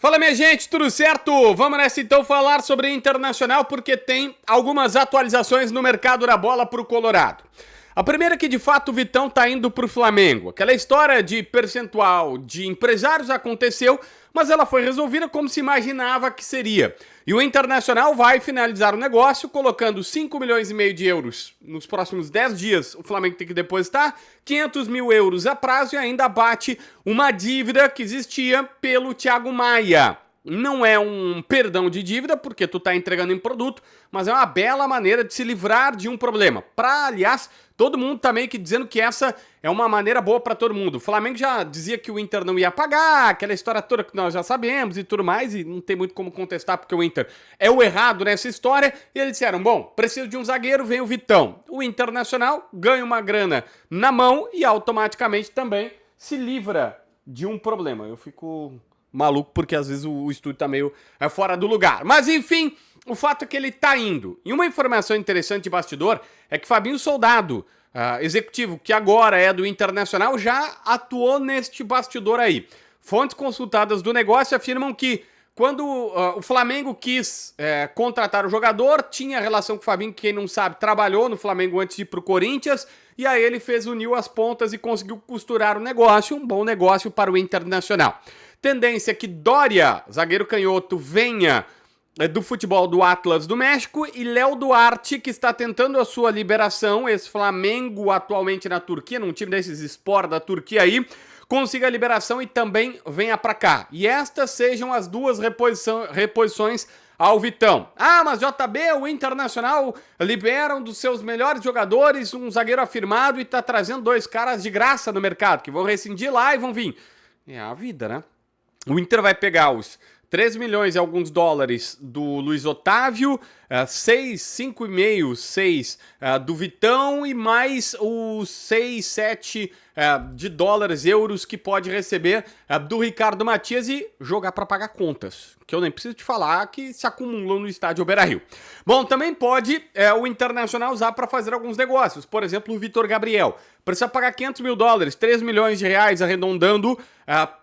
Fala, minha gente, tudo certo? Vamos nessa então falar sobre Internacional porque tem algumas atualizações no mercado da bola pro Colorado. A primeira é que de fato o Vitão tá indo pro Flamengo. Aquela história de percentual de empresários aconteceu, mas ela foi resolvida como se imaginava que seria. E o Internacional vai finalizar o negócio colocando 5 milhões e meio de euros nos próximos 10 dias. O Flamengo tem que depositar 500 mil euros a prazo e ainda bate uma dívida que existia pelo Thiago Maia. Não é um perdão de dívida, porque tu tá entregando em produto, mas é uma bela maneira de se livrar de um problema. Aliás, todo mundo tá meio que dizendo que essa é uma maneira boa pra todo mundo. O Flamengo já dizia que o Inter não ia pagar, aquela história toda que nós já sabemos e tudo mais, e não tem muito como contestar, porque o Inter é o errado nessa história. E eles disseram, bom, preciso de um zagueiro, vem o Vitão. O Internacional ganha uma grana na mão e automaticamente também se livra de um problema. Eu fico maluco porque às vezes o estúdio tá meio fora do lugar. Mas enfim, o fato é que ele tá indo. E uma informação interessante de bastidor é que Fabinho Soldado, executivo que agora é do Internacional, já atuou neste bastidor aí. Fontes consultadas do negócio afirmam que quando o Flamengo quis contratar o jogador, tinha relação com o Fabinho, que quem não sabe, trabalhou no Flamengo antes de ir pro Corinthians, e aí ele uniu as pontas e conseguiu costurar o negócio, um bom negócio para o Internacional. Tendência é que Doria, zagueiro canhoto, venha do futebol do Atlas do México, e Léo Duarte, que está tentando a sua liberação, ex-Flamengo atualmente na Turquia, num time desses Sport da Turquia aí, consiga a liberação e também venha pra cá. E estas sejam as duas reposições ao Vitão. Ah, mas JB, o Internacional libera um dos seus melhores jogadores, um zagueiro afirmado, e tá trazendo dois caras de graça no mercado, que vão rescindir lá e vão vir. É a vida, né? O Inter vai pegar os 3 milhões e alguns dólares do Luiz Otávio, 5,5, 6 do Vitão e mais os 6, 7 de dólares, euros que pode receber do Ricardo Matias e jogar para pagar contas, que eu nem preciso te falar que se acumulam no estádio Beira-Rio. Bom, também pode o Internacional usar para fazer alguns negócios, por exemplo, o Vitor Gabriel. Precisa pagar 500 mil dólares, 3 milhões de reais arredondando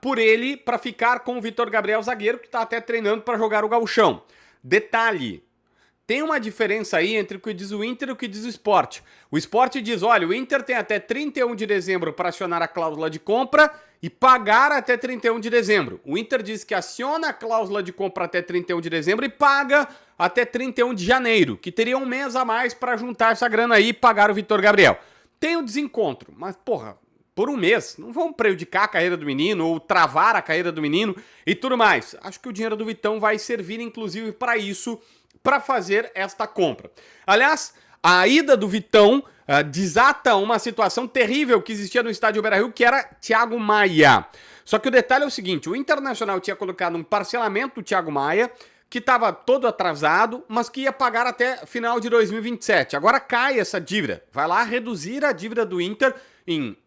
por ele para ficar com o Vitor Gabriel, zagueiro, que está até treinando para jogar o gauchão. Detalhe, tem uma diferença aí entre o que diz o Inter e o que diz o Sport. O Sport diz, olha, o Inter tem até 31 de dezembro para acionar a cláusula de compra e pagar até 31 de dezembro. O Inter diz que aciona a cláusula de compra até 31 de dezembro e paga até 31 de janeiro, que teria um mês a mais para juntar essa grana aí e pagar o Vitor Gabriel. Tem o desencontro, mas porra, por um mês, não vão prejudicar a carreira do menino ou travar a carreira do menino e tudo mais. Acho que o dinheiro do Vitão vai servir inclusive para isso, para fazer esta compra. Aliás, a ida do Vitão desata uma situação terrível que existia no estádio Beira-Rio, que era Thiago Maia. Só que o detalhe é o seguinte, o Internacional tinha colocado um parcelamento do Thiago Maia, que estava todo atrasado, mas que ia pagar até final de 2027. Agora cai essa dívida. Vai lá reduzir a dívida do Inter em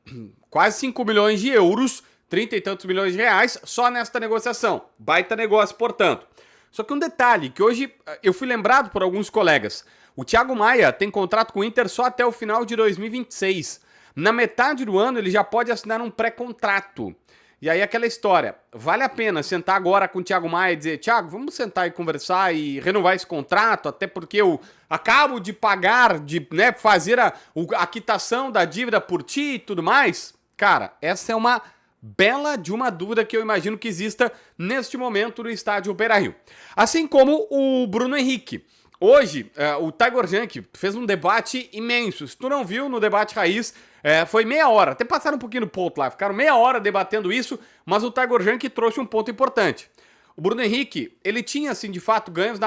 quase 5 milhões de euros, 30 e tantos milhões de reais, só nesta negociação. Baita negócio, portanto. Só que um detalhe, que hoje eu fui lembrado por alguns colegas. O Thiago Maia tem contrato com o Inter só até o final de 2026. Na metade do ano ele já pode assinar um pré-contrato. E aí aquela história, vale a pena sentar agora com o Thiago Maia e dizer, Thiago, vamos sentar e conversar e renovar esse contrato, até porque eu acabo de pagar, de fazer a quitação da dívida por ti e tudo mais? Cara, essa é uma bela de uma dúvida que eu imagino que exista neste momento no estádio Beira-Rio. Assim como o Bruno Henrique. Hoje, o Tiger Junk fez um debate imenso. Se tu não viu no debate raiz, foi meia hora. Até passaram um pouquinho no ponto lá. Ficaram meia hora debatendo isso, mas o Tiger Junk trouxe um ponto importante. O Bruno Henrique, ele tinha, assim, de fato, ganhos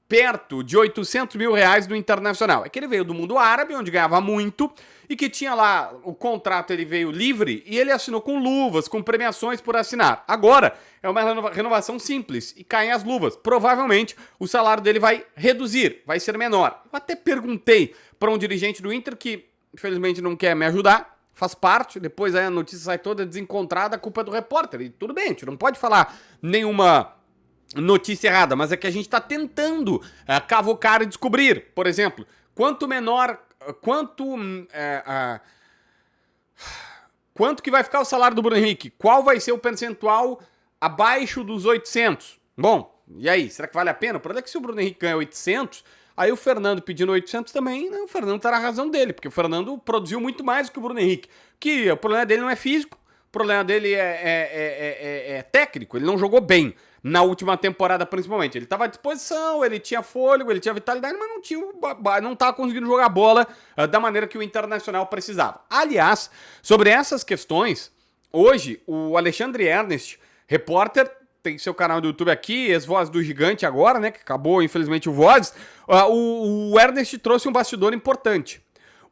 perto de 800 mil reais do Internacional. É que ele veio do mundo árabe, onde ganhava muito, e que tinha lá o contrato, ele veio livre, e ele assinou com luvas, com premiações por assinar. Agora, é uma renovação simples, e caem as luvas. Provavelmente, o salário dele vai reduzir, vai ser menor. Eu até perguntei para um dirigente do Inter, que infelizmente não quer me ajudar, faz parte, depois aí a notícia sai toda desencontrada, a culpa é do repórter. E tudo bem, a gente não pode falar nenhuma notícia errada, mas é que a gente está tentando cavocar e descobrir. Por exemplo, quanto que vai ficar o salário do Bruno Henrique? Qual vai ser o percentual abaixo dos 800. Bom, e aí, será que vale a pena? O problema é que se o Bruno Henrique ganha 800, aí o Fernando pedindo 800 também, né, o Fernando tá na razão dele, porque o Fernando produziu muito mais do que o Bruno Henrique. Que o problema dele não é físico, o problema dele é técnico, ele não jogou bem na última temporada principalmente. Ele estava à disposição, ele tinha fôlego, ele tinha vitalidade, mas não estava conseguindo jogar bola da maneira que o Internacional precisava. Aliás, sobre essas questões, hoje o Alexandre Ernest, repórter, tem seu canal do YouTube aqui, ex-Voz do Gigante agora, né, que acabou infelizmente o Voz, o Ernest trouxe um bastidor importante.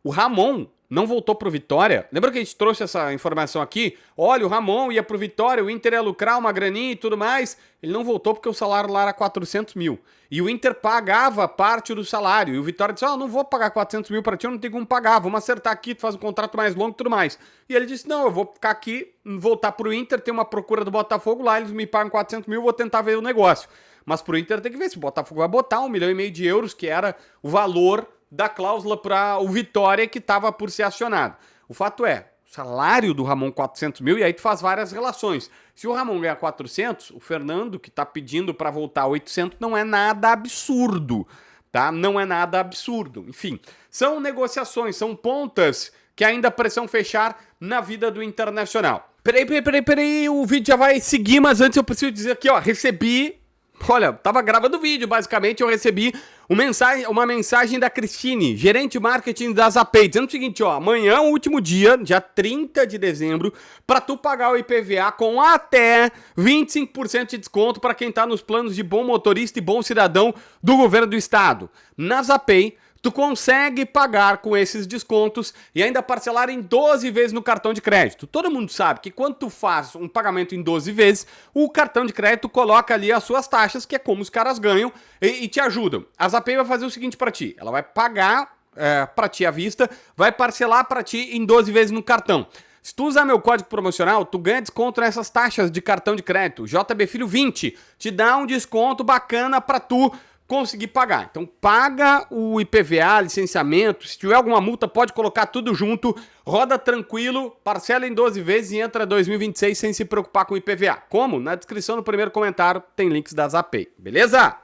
O Ramon não voltou pro Vitória. Lembra que a gente trouxe essa informação aqui? Olha, o Ramon ia pro Vitória, o Inter ia lucrar uma graninha e tudo mais. Ele não voltou porque o salário lá era 400 mil. E o Inter pagava parte do salário. E o Vitória disse, não vou pagar 400 mil pra ti, eu não tenho como pagar. Vamos acertar aqui, tu faz um contrato mais longo e tudo mais. E ele disse, não, eu vou ficar aqui, voltar pro Inter, tem uma procura do Botafogo lá, eles me pagam 400 mil, vou tentar ver o negócio. Mas pro Inter tem que ver se o Botafogo vai botar 1,5 milhão de euros, que era o valor da cláusula para o Vitória que estava por ser acionado. O fato é, o salário do Ramon 400 mil, e aí tu faz várias relações. Se o Ramon ganhar 400, o Fernando, que está pedindo para voltar 800, não é nada absurdo, tá? Não é nada absurdo. Enfim, são negociações, são pontas que ainda precisam fechar na vida do Internacional. Peraí, o vídeo já vai seguir, mas antes eu preciso dizer aqui, ó, recebi... Olha, tava gravando o vídeo, basicamente, eu recebi uma mensagem da Cristine, gerente de marketing da Zapay, dizendo o seguinte, ó, amanhã é o último dia, dia 30 de dezembro, pra tu pagar o IPVA com até 25% de desconto pra quem tá nos planos de bom motorista e bom cidadão do governo do estado. Na Zapay, tu consegue pagar com esses descontos e ainda parcelar em 12 vezes no cartão de crédito. Todo mundo sabe que quando tu faz um pagamento em 12 vezes, o cartão de crédito coloca ali as suas taxas, que é como os caras ganham, e te ajudam. A Zapay vai fazer o seguinte pra ti, ela vai pagar pra ti à vista, vai parcelar pra ti em 12 vezes no cartão. Se tu usar meu código promocional, tu ganha desconto nessas taxas de cartão de crédito. JB Filho 20 te dá um desconto bacana pra tu conseguir pagar. Então paga o IPVA, licenciamento, se tiver alguma multa pode colocar tudo junto, roda tranquilo, parcela em 12 vezes e entra 2026 sem se preocupar com o IPVA. Como? Na descrição no primeiro comentário tem links da Zapay, beleza?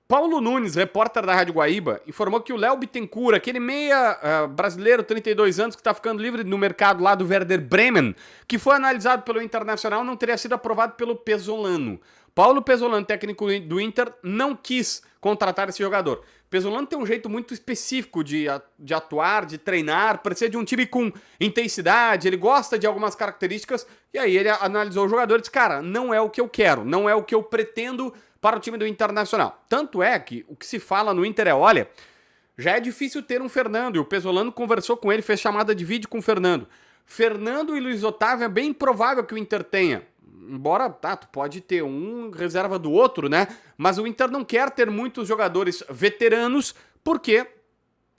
Paulo Nunes, repórter da Rádio Guaíba, informou que o Léo Bittencourt, aquele meia brasileiro, 32 anos, que está ficando livre no mercado lá do Werder Bremen, que foi analisado pelo Internacional, não teria sido aprovado pelo Pesolano. Paulo Pesolano, técnico do Inter, não quis contratar esse jogador. Pesolano tem um jeito muito específico de atuar, de treinar, precisa de um time com intensidade, ele gosta de algumas características, e aí ele analisou o jogador e disse, cara, não é o que eu quero, não é o que eu pretendo para o time do Internacional. Tanto é que o que se fala no Inter é, olha, já é difícil ter um Fernando, e o Pesolano conversou com ele, fez chamada de vídeo com o Fernando. Fernando e Luiz Otávio é bem improvável que o Inter tenha. Embora, tá, tu pode ter um reserva do outro, né? Mas o Inter não quer ter muitos jogadores veteranos, porque,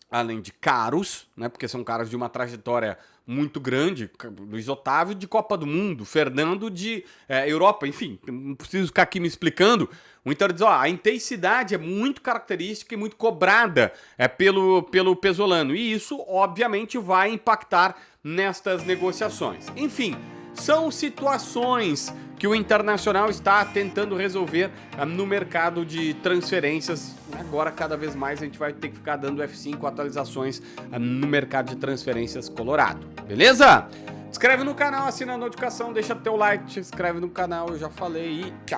além de caros, né? Porque são caras de uma trajetória muito grande, Luiz Otávio de Copa do Mundo, Fernando de Europa, enfim, não preciso ficar aqui me explicando. O Inter diz, ó, a intensidade é muito característica e muito cobrada pelo Pesolano, e isso, obviamente, vai impactar nestas negociações. Enfim, são situações que o Internacional está tentando resolver no mercado de transferências. Agora, cada vez mais, a gente vai ter que ficar dando F5 atualizações no mercado de transferências colorado. Beleza? Inscreve no canal, assina a notificação, deixa teu like, se inscreve no canal, eu já falei e tchau.